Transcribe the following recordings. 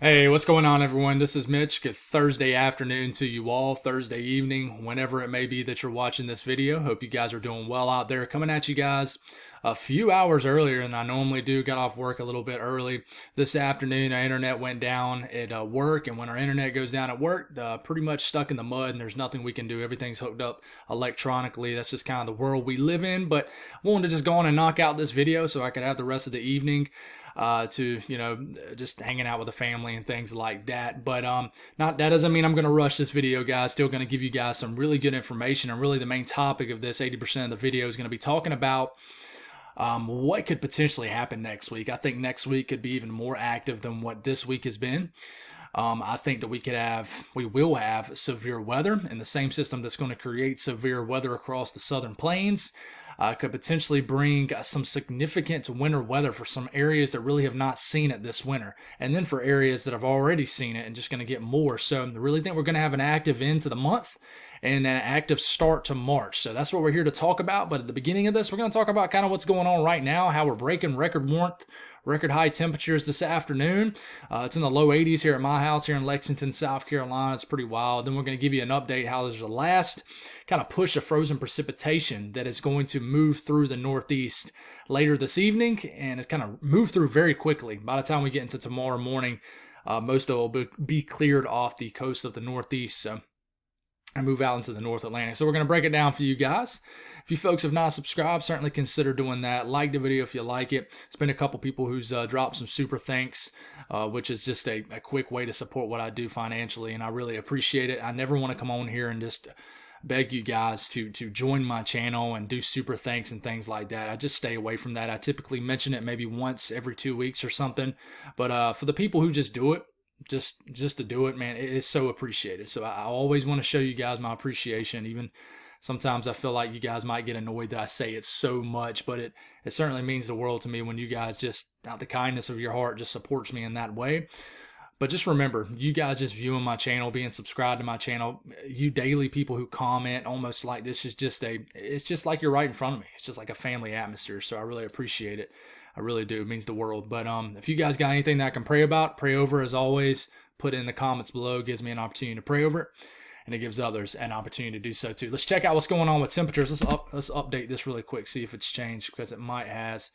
Hey, what's going on, everyone? This is Mitch. Good Thursday afternoon to you all, Thursday evening, whenever it may be that you're watching this video. Hope you guys are doing well out there. Coming at you guys a few hours earlier than I normally do. Got off work a little bit early this afternoon. Our internet went down at work, and when our internet goes down at work, pretty much stuck in the mud, and there's nothing we can do. Everything's hooked up electronically. That's just kind of the world we live in. But I wanted to just go on and knock out this video so I could have the rest of the evening to just hanging out with the family and things like that. But not that doesn't mean I'm going to rush this video, guys. Still going to give you guys some really good information, and really the main topic of this 80% of the video is going to be talking about what could potentially happen next week. I think next week could be even more active than what this week has been. I think that we will have severe weather, and the same system that's going to create severe weather across the southern plains could potentially bring some significant winter weather for some areas that really have not seen it this winter, and then for areas that have already seen it and just going to get more. So I really think we're going to have an active end to the month and an active start to March. So that's what we're here to talk about. But at the beginning of this, we're going to talk about kind of what's going on right now, how we're breaking record warmth, record high temperatures this afternoon. It's in the low 80s here at my house here in Lexington, South Carolina. It's pretty wild. Then we're going to give you an update how there's a last kind of push of frozen precipitation that is going to move through the Northeast later this evening, and it's kind of moved through very quickly. By the time we get into tomorrow morning, most of it will be cleared off the coast of the Northeast. So and move out into the North Atlantic. So we're going to break it down for you guys. If you folks have not subscribed, certainly consider doing that. Like the video if you like it. It's been a couple people who's dropped some super thanks, which is just a quick way to support what I do financially, and I really appreciate it. I never want to come on here and just beg you guys to join my channel and do super thanks and things like that. I just stay away from that. I typically mention it maybe once every 2 weeks or something. But for the people who just do it, just to do it, man, it is so appreciated. So I always want to show you guys my appreciation. Even sometimes I feel like you guys might get annoyed that I say it so much, but it certainly means the world to me when you guys just, out the kindness of your heart, just supports me in that way. But just remember, you guys just viewing my channel, being subscribed to my channel, you daily people who comment, almost like this is just it's just like you're right in front of me. It's just like a family atmosphere. So I really appreciate it. I really do. It means the world. But if you guys got anything that I can pray about, pray over as always. Put it in the comments below. It gives me an opportunity to pray over it, and it gives others an opportunity to do so too. Let's check out what's going on with temperatures. Let's update this really quick, see if it's changed, because it might has.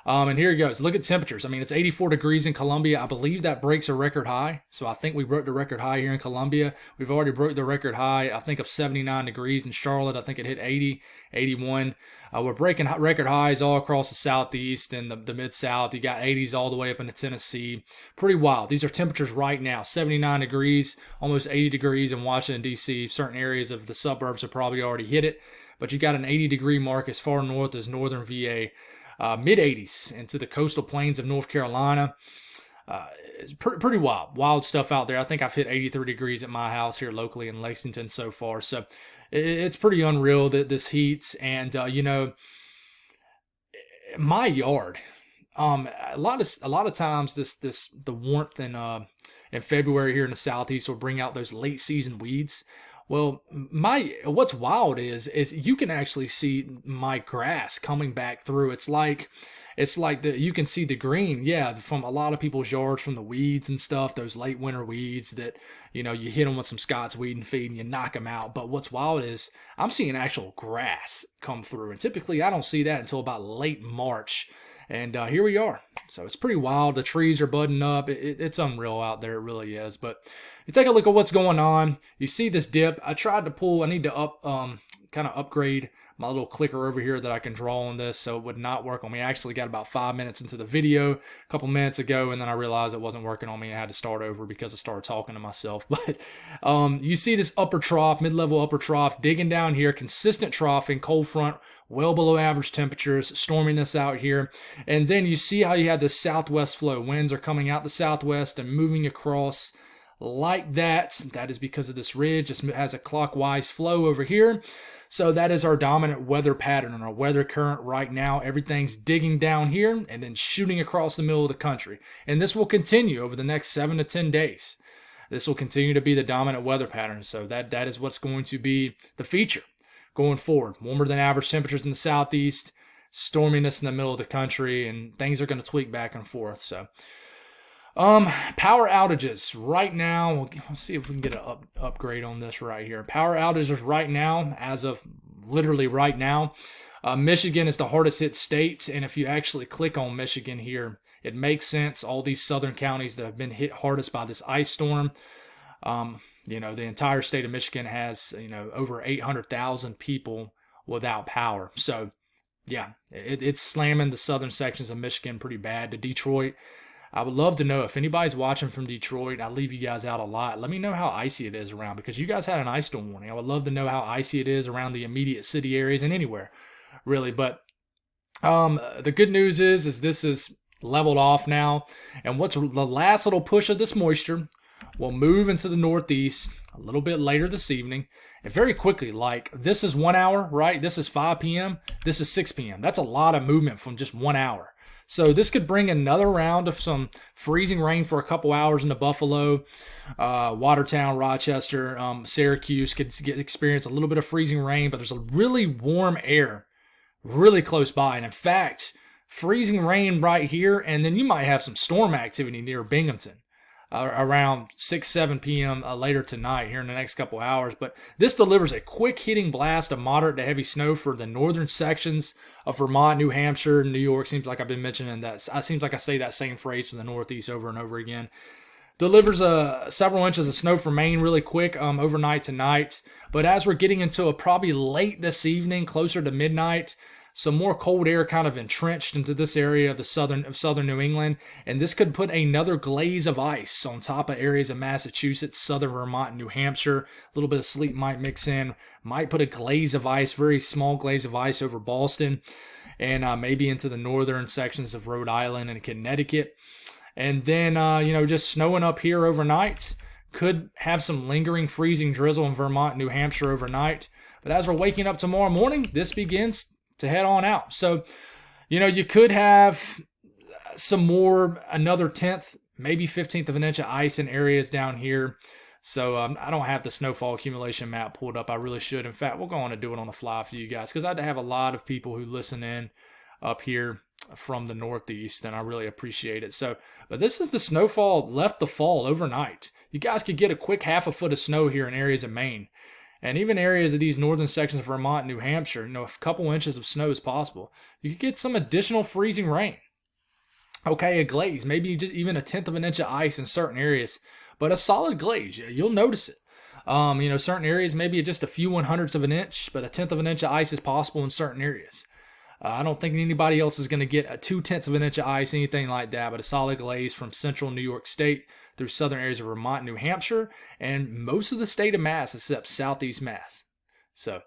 And here it goes. Look at temperatures. I mean, it's 84 degrees in Columbia. I believe that breaks a record high. So I think we broke the record high here in Columbia. We've already broke the record high, I think, of 79 degrees in Charlotte. I think it hit 80, 81. We're breaking record highs all across the Southeast and the Mid-South. You got 80s all the way up into Tennessee. Pretty wild. These are temperatures right now. 79 degrees, almost 80 degrees in Washington, D.C. Certain areas of the suburbs have probably already hit it. But you got an 80-degree mark as far north as northern VA. Mid 80s into the coastal plains of North Carolina. It's pretty wild stuff out there. I think I've hit 83 degrees at my house here locally in Lexington so far. So it's pretty unreal that this heat. And my yard. A lot of times the warmth in February here in the Southeast will bring out those late season weeds. Well, what's wild is you can actually see my grass coming back through. It's like you can see the green, yeah, from a lot of people's yards from the weeds and stuff. Those late winter weeds that you hit them with some Scott's weed and feed and you knock them out. But what's wild is I'm seeing actual grass come through, and typically I don't see that until about late March. And here we are. So it's pretty wild. The trees are budding up. It's unreal out there. It really is. But you take a look at what's going on. You see this dip. I need to kind of upgrade my little clicker over here that I can draw on this, so it would not work on me. I actually got about 5 minutes into the video a couple minutes ago, and then I realized it wasn't working on me. I had to start over because I started talking to myself. But you see this upper trough, mid-level upper trough, digging down here, consistent troughing, cold front, well below average temperatures, storminess out here. And then you see how you have this southwest flow. Winds are coming out the southwest and moving across like that. That is because of this ridge. It has a clockwise flow over here. So that is our dominant weather pattern and our weather current right now. Everything's digging down here and then shooting across the middle of the country. And this will continue over the next 7 to 10 days. This will continue to be the dominant weather pattern. So that is what's going to be the feature going forward. Warmer than average temperatures in the southeast, storminess in the middle of the country, and things are going to tweak back and forth. So Power outages right now. Let's see if we can get an upgrade on this right here. Power outages right now, as of literally right now. Michigan is the hardest hit state, and if you actually click on Michigan here, it makes sense. All these southern counties that have been hit hardest by this ice storm. The entire state of Michigan has, over 800,000 people without power. So, yeah, it's slamming the southern sections of Michigan pretty bad. To Detroit, I would love to know if anybody's watching from Detroit. I leave you guys out a lot. Let me know how icy it is around, because you guys had an ice storm warning. I would love to know how icy it is around the immediate city areas and anywhere, really. But the good news is this is leveled off now, and what's the last little push of this moisture will move into the northeast a little bit later this evening, and very quickly. Like, this is 1 hour, right? This is 5 p.m. This is 6 p.m. That's a lot of movement from just 1 hour. So this could bring another round of some freezing rain for a couple hours into Buffalo, Watertown, Rochester, Syracuse could experience a little bit of freezing rain, but there's a really warm air really close by. And in fact, freezing rain right here, and then you might have some storm activity near Binghamton around 6-7 p.m. Later tonight here in the next couple hours. But this delivers a quick hitting blast of moderate to heavy snow for the northern sections of Vermont, New Hampshire, New York. Seems like I've been mentioning that. It seems like I say that same phrase for the Northeast over and over again. Delivers several inches of snow for Maine really quick overnight tonight. But as we're getting into probably late this evening, closer to midnight, some more cold air kind of entrenched into this area of southern New England, and this could put another glaze of ice on top of areas of Massachusetts, southern Vermont, and New Hampshire. A little bit of sleet might mix in, might put a glaze of ice, very small glaze of ice over Boston, and maybe into the northern sections of Rhode Island and Connecticut. And then, just snowing up here overnight. Could have some lingering freezing drizzle in Vermont, New Hampshire overnight. But as we're waking up tomorrow morning, this begins to head on out. So, you could have some more, another 10th, maybe 15th of an inch of ice in areas down here. So I don't have the snowfall accumulation map pulled up. I really should. In fact, we'll go on and do it on the fly for you guys, because I have a lot of people who listen in up here from the Northeast, and I really appreciate it. So, but this is the snowfall left to fall overnight. You guys could get a quick half a foot of snow here in areas of Maine. And even areas of these northern sections of Vermont and New Hampshire, a couple inches of snow is possible. You could get some additional freezing rain. Okay, a glaze, maybe just even a 10th of an inch of ice in certain areas, but a solid glaze, you'll notice it. Certain areas, maybe just a few 1/100ths of an inch, but a 10th of an inch of ice is possible in certain areas. I don't think anybody else is going to get a 2/10 of an inch of ice, anything like that, but a solid glaze from central New York State through southern areas of Vermont, New Hampshire, and most of the state of Mass except southeast Mass. So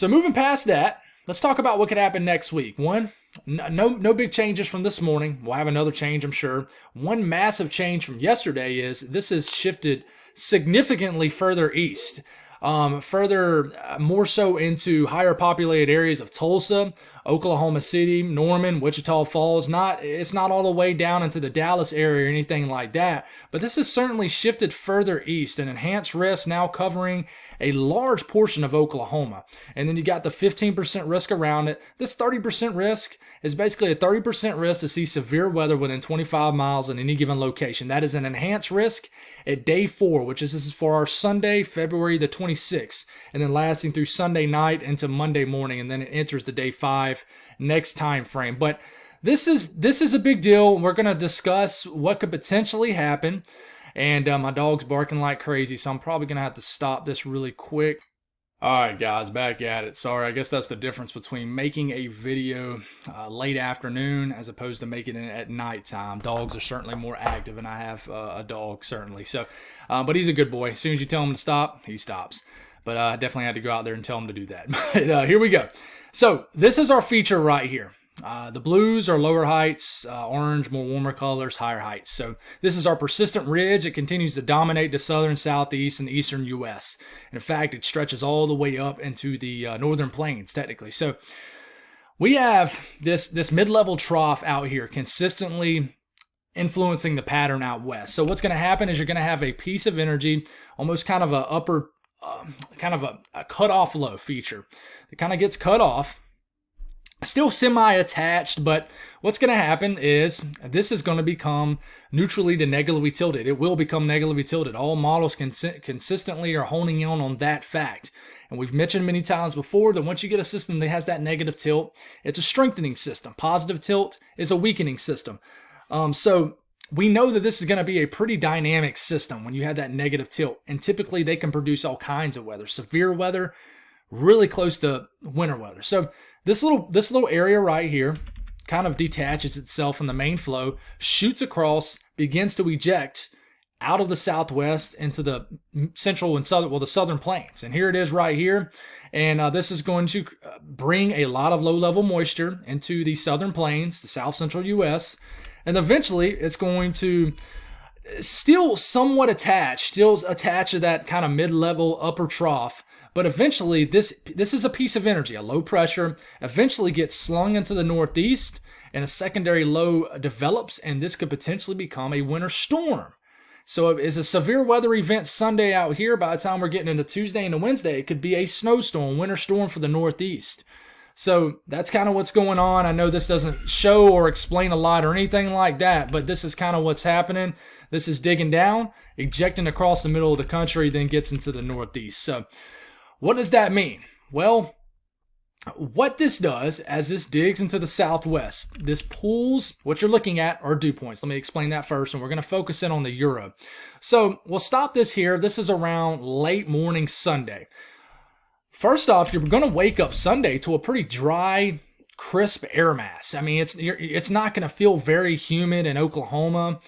moving past that, let's talk about what could happen next week. One, no big changes from this morning. We'll have another change, I'm sure. One massive change from yesterday is this has shifted significantly further east. More so into higher populated areas of Tulsa, Oklahoma City, Norman, Wichita Falls. It's not all the way down into the Dallas area or anything like that, but this has certainly shifted further east, and enhanced risk now covering a large portion of Oklahoma. And then you got the 15% risk around it. This 30% risk is basically a 30% risk to see severe weather within 25 miles in any given location. That is an enhanced risk at day 4, this is for our Sunday, February the 26th, and then lasting through Sunday night into Monday morning, and then it enters the day 5 next time frame. But this is a big deal. We're going to discuss what could potentially happen. And my dog's barking like crazy, so I'm probably going to have to stop this really quick. All right, guys, back at it. Sorry, I guess that's the difference between making a video late afternoon as opposed to making it at nighttime. Dogs are certainly more active, and I have a dog, certainly. So, but he's a good boy. As soon as you tell him to stop, he stops. But I definitely had to go out there and tell him to do that. But here we go. So this is our feature right here. The blues are lower heights, orange, more warmer colors, higher heights. So this is our persistent ridge. It continues to dominate the southern, southeast, and the eastern U.S. In fact, it stretches all the way up into the northern plains, technically. So we have this mid-level trough out here consistently influencing the pattern out west. So what's going to happen is you're going to have a piece of energy, almost kind of a cutoff low feature. It kind of gets cut off. Still semi-attached, but what's going to happen is this is going to become neutrally to negatively tilted. It will become negatively tilted. All models consistently are honing in on that fact. And we've mentioned many times before that once you get a system that has that negative tilt, it's a strengthening system. Positive tilt is a weakening system. So we know that this is going to be a pretty dynamic system when you have that negative tilt. And typically they can produce all kinds of weather. Severe weather, really close to winter weather. So this little area right here kind of detaches itself from the main flow, shoots across, begins to eject out of the southwest into the central and southern, well, the southern plains. And here it is right here. And this is going to bring a lot of low-level moisture into the southern plains, the south central U.S., and eventually it's going to still somewhat attached to that kind of mid-level upper trough. But eventually, this is a piece of energy, a low pressure, eventually gets slung into the northeast, and a secondary low develops, and this could potentially become a winter storm. So it's a severe weather event Sunday out here. By the time we're getting into Tuesday and Wednesday, it could be a snowstorm, winter storm for the northeast. So that's kind of what's going on. I know this doesn't show or explain a lot or anything like that, but this is kind of what's happening. This is digging down, ejecting across the middle of the country, then gets into the northeast. So what does that mean? Well, what this does as this digs into the southwest, this pulls, what you're looking at are dew points. Let me explain that first, and we're going to focus in on the Euro. So we'll stop this here. This is around late morning Sunday. First off, you're going to wake up Sunday to a pretty dry, crisp air mass. I mean, it's not going to feel very humid in Oklahoma,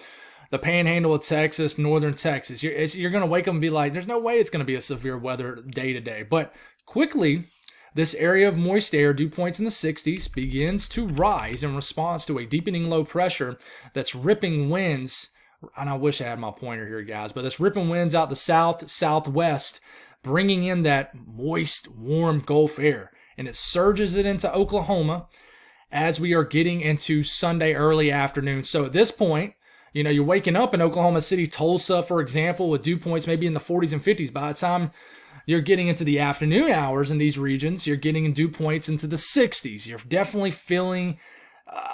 the panhandle of Texas, northern Texas. You're going to wake up and be like, there's no way it's going to be a severe weather day to day. But quickly, this area of moist air, dew points in the 60s, begins to rise in response to a deepening low pressure that's ripping winds. And I wish I had my pointer here, guys, but it's ripping winds out the south, southwest, bringing in that moist, warm Gulf air. And it surges it into Oklahoma as we are getting into Sunday early afternoon. So at this point, you know, you're waking up in Oklahoma City, Tulsa, for example, with dew points maybe in the 40s and 50s. By the time you're getting into the afternoon hours in these regions, you're getting in dew points into the 60s. You're definitely feeling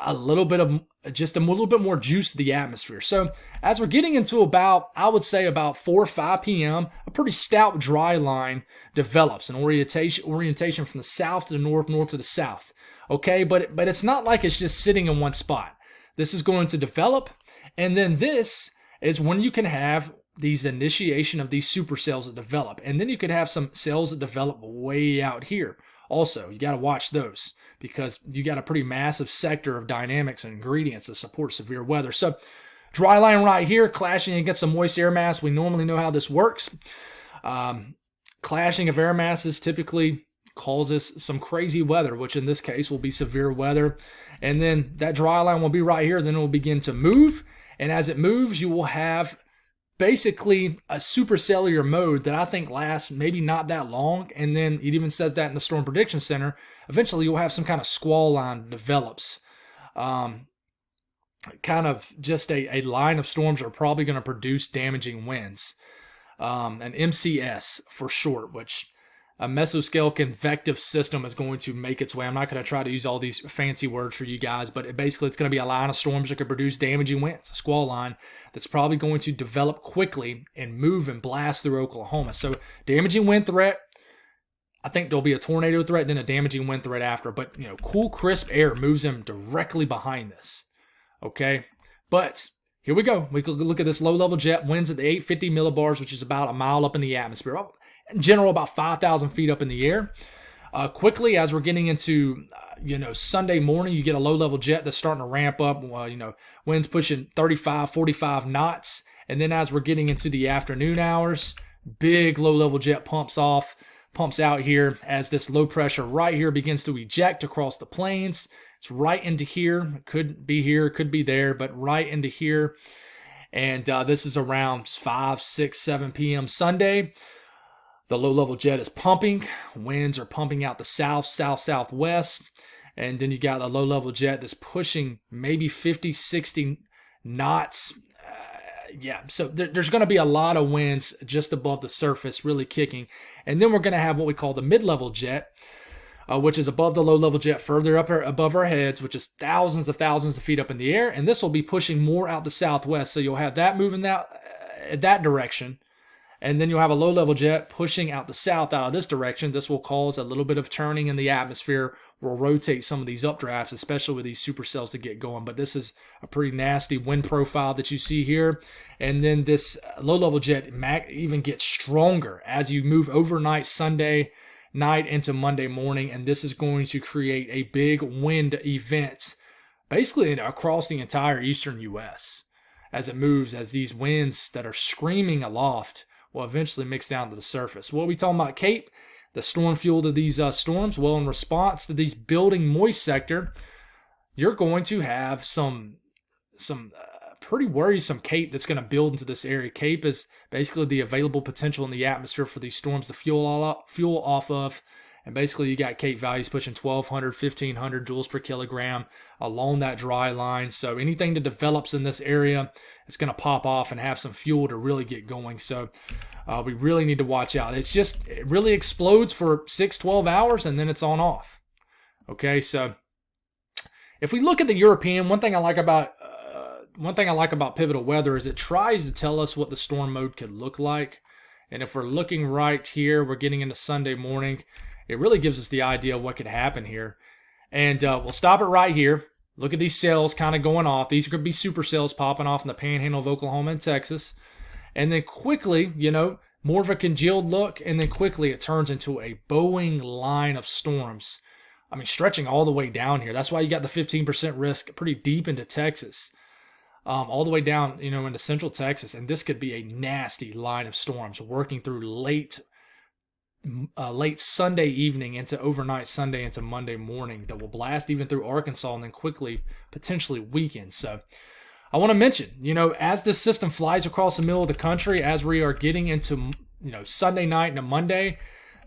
a little bit more juice to the atmosphere. So as we're getting into about, I would say about 4 or 5 p.m., a pretty stout dry line develops, an orientation from the south to the north, north to the south. Okay, but it's not like it's just sitting in one spot. This is going to develop, and then this is when you can have these initiation of these supercells that develop. And then you could have some cells that develop way out here. Also, you got to watch those because you got a pretty massive sector of dynamics and ingredients that support severe weather. So dry line right here, clashing against some moist air mass. We normally know how this works. Clashing of air masses typically causes some crazy weather, which in this case will be severe weather. And then that dry line will be right here. Then it will begin to move. And as it moves, you will have basically a supercellular mode that I think lasts maybe not that long. And then it even says that in the Storm Prediction Center. Eventually, you'll have some kind of squall line that develops. Kind of just a line of storms that are probably going to produce damaging winds. An MCS for short, which a mesoscale convective system is going to make its way. I'm not going to try to use all these fancy words for you guys, but basically it's going to be a line of storms that could produce damaging winds, a squall line that's probably going to develop quickly and move and blast through Oklahoma. So damaging wind threat, I think there'll be a tornado threat, then a damaging wind threat after. But, you know, cool, crisp air moves them directly behind this. Okay? But here we go. We could look at this low-level jet, winds at the 850 millibars, which is about a mile up in the atmosphere. In general, about 5,000 feet up in the air. Quickly, as we're getting into, Sunday morning, you get a low-level jet that's starting to ramp up. Winds pushing 35, 45 knots. And then as we're getting into the afternoon hours, big low-level jet pumps out here as this low pressure right here begins to eject across the plains. It's right into here. It could be here, could be there, but right into here. And this is around 5, 6, 7 p.m. Sunday. The low-level jet is pumping. Winds are pumping out the south, southwest. And then you got a low-level jet that's pushing maybe 50, 60 knots. So there's going to be a lot of winds just above the surface really kicking. And then we're going to have what we call the mid-level jet. which is above the low-level jet further up above our heads, which is thousands of feet up in the air. And this will be pushing more out the southwest. So you'll have that moving that direction. And then you'll have a low-level jet pushing out the south out of this direction. This will cause a little bit of turning in the atmosphere, will rotate some of these updrafts, especially with these supercells to get going. But this is a pretty nasty wind profile that you see here. And then this low-level jet even gets stronger as you move overnight Sunday night into Monday morning. And this is going to create a big wind event basically across the entire eastern U.S. as it moves, as these winds that are screaming aloft will eventually mix down to the surface. What are we talking about, Cape? The storm fuel to these storms? Well, in response to these building moist sector, you're going to have some pretty worrisome Cape that's going to build into this area. Cape is basically the available potential in the atmosphere for these storms to fuel off of. And basically, you got Cape values pushing 1,200, 1,500 joules per kilogram along that dry line. So anything that develops in this area is going to pop off and have some fuel to really get going. So we really need to watch out. It really explodes for 6-12 hours and then it's on off. Okay, so if we look at the European, one thing I like about Pivotal Weather is it tries to tell us what the storm mode could look like. And if we're looking right here, we're getting into Sunday morning. It really gives us the idea of what could happen here. And we'll stop it right here. Look at these cells kind of going off. These are going to be supercells popping off in the panhandle of Oklahoma and Texas. And then quickly, more of a congealed look. And then quickly it turns into a bowing line of storms. I mean, stretching all the way down here. That's why you got the 15% risk pretty deep into Texas. All the way down, into central Texas. And this could be a nasty line of storms working through late Sunday evening into overnight Sunday into Monday morning that will blast even through Arkansas and then quickly potentially weaken. So I want to mention, as this system flies across the middle of the country, as we are getting into, Sunday night and a Monday,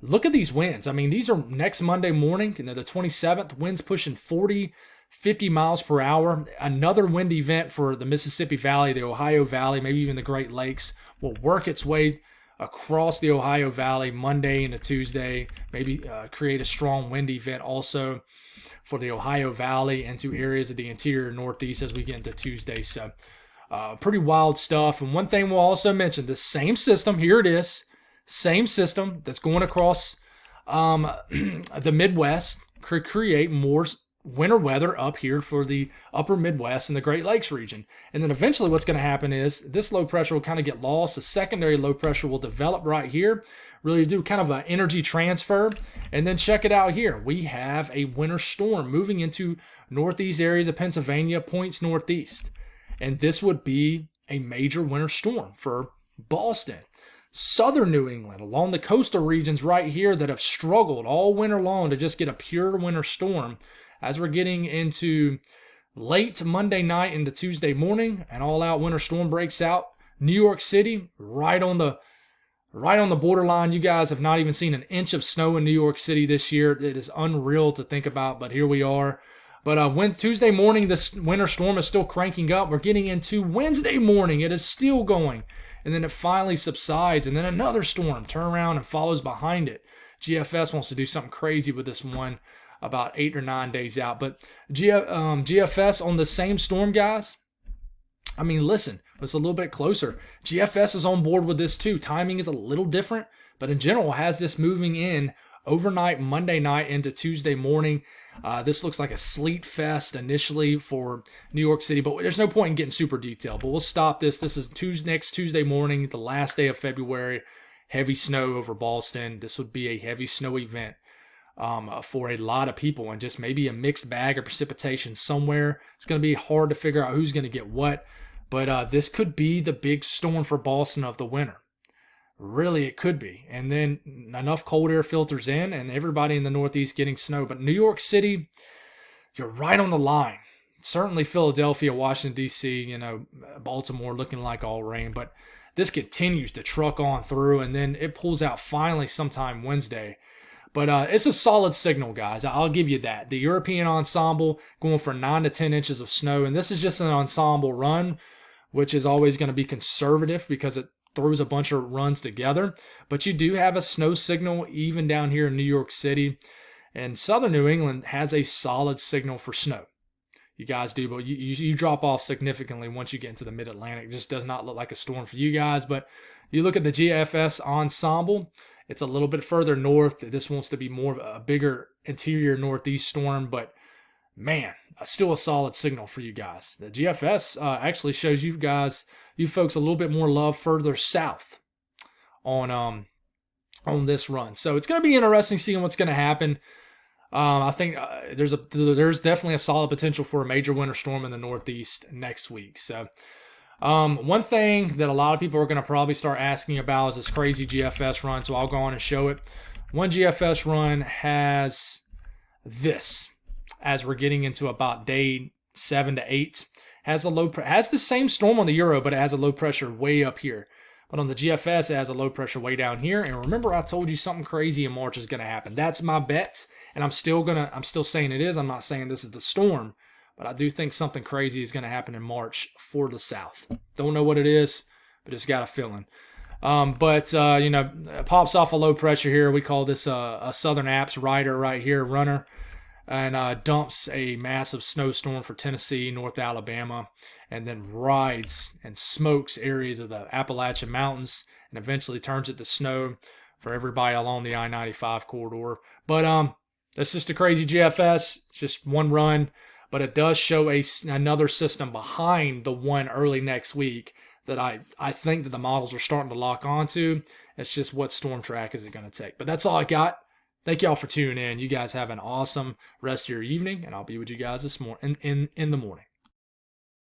look at these winds. I mean, these are next Monday morning, the 27th, winds pushing 40, 50 miles per hour. Another wind event for the Mississippi Valley, the Ohio Valley, maybe even the Great Lakes will work its way across the Ohio Valley Monday into Tuesday, maybe create a strong wind event also for the Ohio Valley and to areas of the interior Northeast as we get into Tuesday. So pretty wild stuff. And one thing we'll also mention, the same system, here it is, same system that's going across the Midwest could create more winter weather up here for the upper Midwest and the Great Lakes region. And then eventually what's going to happen is this low pressure will kind of get lost. The secondary low pressure will develop right here, really do kind of an energy transfer. And then check it out here. We have a winter storm moving into northeast areas of Pennsylvania, points northeast. And this would be a major winter storm for Boston. Southern New England, along the coastal regions right here that have struggled all winter long to just get a pure winter storm. As we're getting into late Monday night into Tuesday morning, an all-out winter storm breaks out. New York City, right on the borderline. You guys have not even seen an inch of snow in New York City this year. It is unreal to think about, but here we are. But when Tuesday morning, this winter storm is still cranking up. We're getting into Wednesday morning. It is still going. And then it finally subsides. And then another storm turns around and follows behind it. GFS wants to do something crazy with this one about 8 or 9 days out. But GFS on the same storm, guys. I mean, listen, it's a little bit closer. GFS is on board with this too. Timing is a little different, but in general has this moving in overnight Monday night into Tuesday morning. This looks like a sleet fest initially for New York City, but there's no point in getting super detailed. But we'll stop this. This is next Tuesday morning, the last day of February. Heavy snow over Boston. This would be a heavy snow event for a lot of people, and just maybe a mixed bag of precipitation somewhere. It's going to be hard to figure out who's going to get what, but this could be the big storm for Boston of the winter. Really, it could be. And then enough cold air filters in and everybody in the Northeast getting snow. But New York City, you're right on the line. Certainly Philadelphia, Washington, D.C., Baltimore looking like all rain. But this continues to truck on through, and then it pulls out finally sometime Wednesday. But it's a solid signal, guys. I'll give you that. The European ensemble going for 9 to 10 inches of snow. And this is just an ensemble run, which is always going to be conservative because it throws a bunch of runs together. But you do have a snow signal even down here in New York City. And southern New England has a solid signal for snow. You guys do, but you drop off significantly once you get into the mid-Atlantic. It just does not look like a storm for you guys. But you look at the GFS ensemble, it's a little bit further north. This wants to be more of a bigger interior northeast storm, but man, still a solid signal for you guys. The GFS actually shows you folks, a little bit more love further south on this run. So it's going to be interesting seeing what's going to happen. I think there's definitely a solid potential for a major winter storm in the Northeast next week. So one thing that a lot of people are going to probably start asking about is this crazy GFS run. So I'll go on and show it. One GFS run has this, as we're getting into about day 7 to 8, has the same storm on the Euro, but it has a low pressure way up here. But on the GFS, it has a low pressure way down here. And remember, I told you something crazy in March is going to happen. That's my bet. And I'm still saying it is. I'm not saying this is the storm, but I do think something crazy is going to happen in March for the South. Don't know what it is, but it's got a feeling. It pops off a low pressure here. We call this a Southern Apps rider right here, runner, and dumps a massive snowstorm for Tennessee, North Alabama, and then rides and smokes areas of the Appalachian Mountains and eventually turns it to snow for everybody along the I-95 corridor. But that's just a crazy GFS, just one run, but it does show another system behind the one early next week that I think that the models are starting to lock onto. It's just what storm track is it going to take. But that's all I got. Thank y'all for tuning in. You guys have an awesome rest of your evening, and I'll be with you guys this morning in the morning.